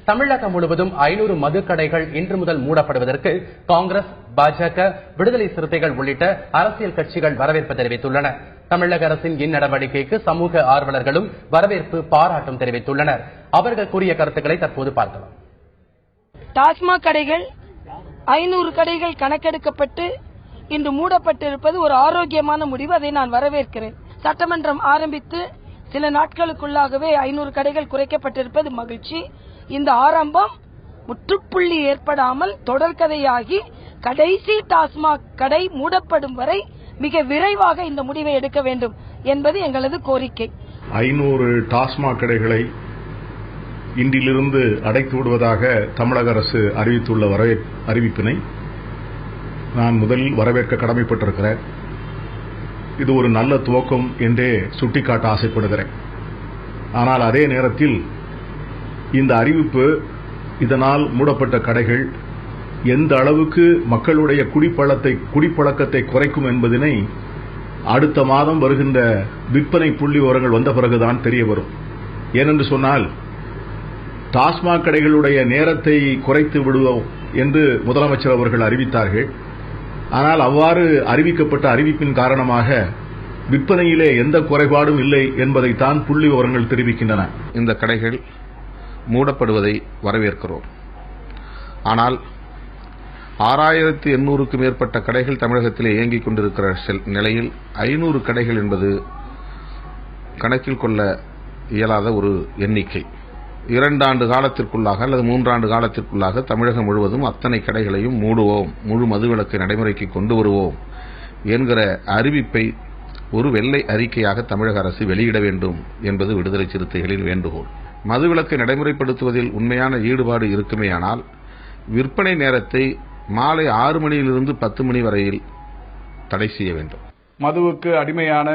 தமிழகம் முழுவதும் 500 மதுக்கடைகள் இன்று முதல் மூடப்படுவதற்கு காங்கிரஸ், பாஜக, விடுதலை சிறுத்தைகள் உள்ளிட்ட அரசியல் கட்சிகள் வரவேற்பு தெரிவித்துள்ளன. தமிழக அரசின் இந்நடவடிக்கைக்கு சமூக ஆர்வலர்களும் வரவேற்பு, பாராட்டும் தெரிவித்துள்ளனர். அவர்கள் கூறிய கருத்துக்களை தற்போது பார்க்கலாம். டாஸ்மாக் கடைகள் 500 கடைகள் கணக்கெடுக்கப்பட்டு இன்று மூடப்பட்டிருப்பது ஒரு ஆரோக்கியமான முடிவு. அதை நான் வரவேற்கிறேன். சட்டமன்றம் ஆரம்பித்து சில நாட்களுக்குள்ளாகவே 500 கடைகள் குறைக்கப்பட்டிருப்பது மகிழ்ச்சி. இந்த ஆரம்பம் முற்றுப்புள்ளி ஏற்படாமல் தொடர்கதையாகி கடைசி டாஸ்மாக் கடை மூடப்படும் வரை மிக விரைவாக இந்த முடிவை எடுக்க வேண்டும் என்பது எங்களது கோரிக்கை. 500 டாஸ்மாக் கடைகளை இன்றிலிருந்து அடைத்து விடுவதாக தமிழக அரசு அறிவித்துள்ள அறிவிப்பினை நான் முதலில் வரவேற்க கடமைப்பட்டிருக்கிறேன். இது ஒரு நல்ல துவக்கம் என்றே சுட்டிக்காட்ட ஆசைப்படுகிறேன். ஆனால் அதே நேரத்தில் இந்த அறிவிப்பு இதனால் மூடப்பட்ட கடைகள் எந்த அளவுக்கு மக்களுடைய குடிப்பழக்கத்தை குறைக்கும் என்பதனை அடுத்த மாதம் வருகின்ற விற்பனை புள்ளி விவரங்கள் வந்த பிறகுதான் தெரிய வரும். ஏனென்று சொன்னால் டாஸ்மாக் கடைகளுடைய நேரத்தை குறைத்து விடுவோம் என்று முதலமைச்சர் அவர்கள் அறிவித்தார்கள். ஆனால் அவ்வாறு அறிவிக்கப்பட்ட அறிவிப்பின் காரணமாக விற்பனையிலே எந்த குறைபாடும் இல்லை என்பதைத்தான் புள்ளி விவரங்கள் தெரிவிக்கின்றன. இந்த கடைகள் மூடப்படுவதை வரவேற்கிறோம். ஆனால் 6800க்கும் மேற்பட்ட கடைகள் தமிழகத்திலே இயங்கிக் கொண்டிருக்கிற நிலையில் 500 கடைகள் என்பது கணக்கில் கொள்ள இயலாத ஒரு எண்ணிக்கை. 2 ஆண்டு காலத்திற்குள்ளாக அல்லது 3 ஆண்டு காலத்திற்குள்ளாக தமிழகம் முழுவதும் அத்தனை கடைகளையும் மூடுவோம், முழு மதுவிலக்கு நடைமுறைக்கு கொண்டு வருவோம் என்கிற அறிவிப்பை ஒரு வெள்ளை அறிக்கையாக தமிழக அரசு வெளியிட வேண்டும் என்பது விடுதலை சிறுத்தைகளின் வேண்டுகோள். மதுவிலக்கை நடைமுறைப்படுத்துவதில் உண்மையான ஈடுபாடு இருக்குமேயானால் விற்பனை நேரத்தை மாலை 6 மணியிலிருந்து 10 மணி வரையில் தடை செய்ய வேண்டும். மதுவுக்கு அடிமையான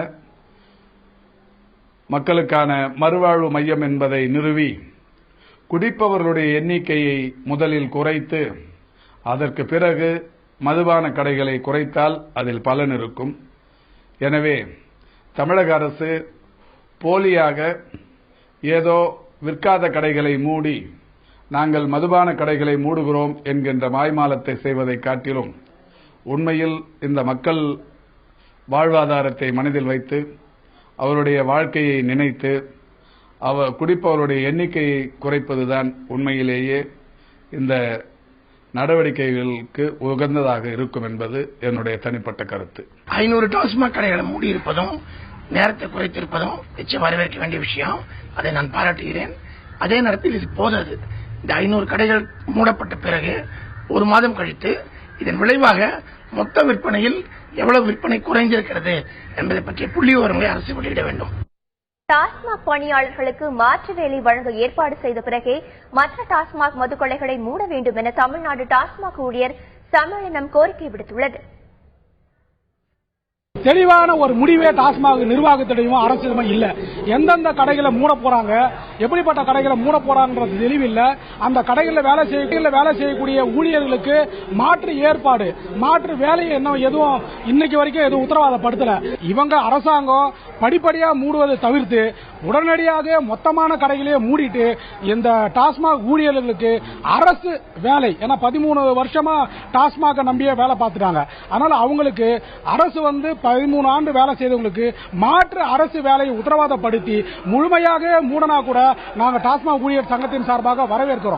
மக்களுக்கான மறுவாழ்வு மையம் என்பதை நிறுவி குடிப்பவர்களுடைய எண்ணிக்கையை முதலில் குறைத்து அதற்கு பிறகு மதுபான கடைகளை குறைத்தால் அதில் பலன் இருக்கும். எனவே தமிழக அரசு போலியாக ஏதோ விற்காத கடைகளை மூடி நாங்கள் மதுபான கடைகளை மூடுகிறோம் என்கின்ற மாய்மாலத்தை செய்வதை காட்டிலும் உண்மையில் இந்த மக்கள் வாழ்வாதாரத்தை மனதில் வைத்து அவருடைய வாழ்க்கையை நினைத்து குடிப்பவருடைய எண்ணிக்கையை குறைப்பதுதான் உண்மையிலேயே இந்த நடவடிக்கைகளுக்கு உகந்ததாக இருக்கும் என்பது என்னுடைய தனிப்பட்ட கருத்து. 500 டாஸ்மாக் கடைகளை மூடியிருப்பதும் நேரத்தை குறைத்திருப்பதும் நிச்சயம் வரவேற்க வேண்டிய விஷயம். அதை நான் பாராட்டுகிறேன். அதே நேரத்தில் இது போதாது. இந்த 500 கடைகள் மூடப்பட்ட பிறகு 1 மாதம் கழித்து இதன் விளைவாக மொத்த விற்பனையில் எவ்வளவு விற்பனை குறைந்திருக்கிறது என்பதை பற்றிய புள்ளி விவரங்களை அரசு வெளியிட வேண்டும். டாஸ்மாக் பணியாளர்களுக்கு மாற்று வேலை வழங்க ஏற்பாடு செய்த பிறகே மற்ற டாஸ்மாக் மதுக்கடைகளை மூட வேண்டும் என தமிழ்நாடு டாஸ்மாக் ஊழியர் சம்மேளனம் கோரிக்கை விடுத்துள்ளது. தெளிவான ஒரு முடிவே டாஸ்மாக் நிர்வாகத்திடையும் அரசிடமே இல்ல. எந்தெந்த கடைகளை மூட போறாங்க, எப்படிப்பட்ட கடைகளை மூட போறாங்கன்றது தெளிவில்லை. அந்த கடைகளில் வேலை செய்யக்கூடிய ஊழியர்களுக்கு மாற்று ஏற்பாடு, மாற்று வேலையை எதுவும் இன்னைக்கு வரைக்கும் எதுவும் உத்தரவாதப்படுத்தல. இவங்க அரசாங்கம் படிப்படியா மூடுவதை தவிர்த்து உடனடியாக மொத்தமான கடைகளையே மூடிட்டு இந்த டாஸ்மாக் ஊழியர்களுக்கு அரசு வேலை, ஏன்னா 13 வருஷமா டாஸ்மாக நம்பியே வேலை பார்த்துட்டாங்க. அதனால அவங்களுக்கு அரசு 13 ஆண்டு வேலை செய்தவங்களுக்கு மாற்று அரசு வேலையை உத்தரவாதப்படுத்தி முழுமையாக மூடனா கூட நாங்கள் டாஸ்மாக் ஊழியர் சங்கத்தின் சார்பாக வரவேற்கிறோம்.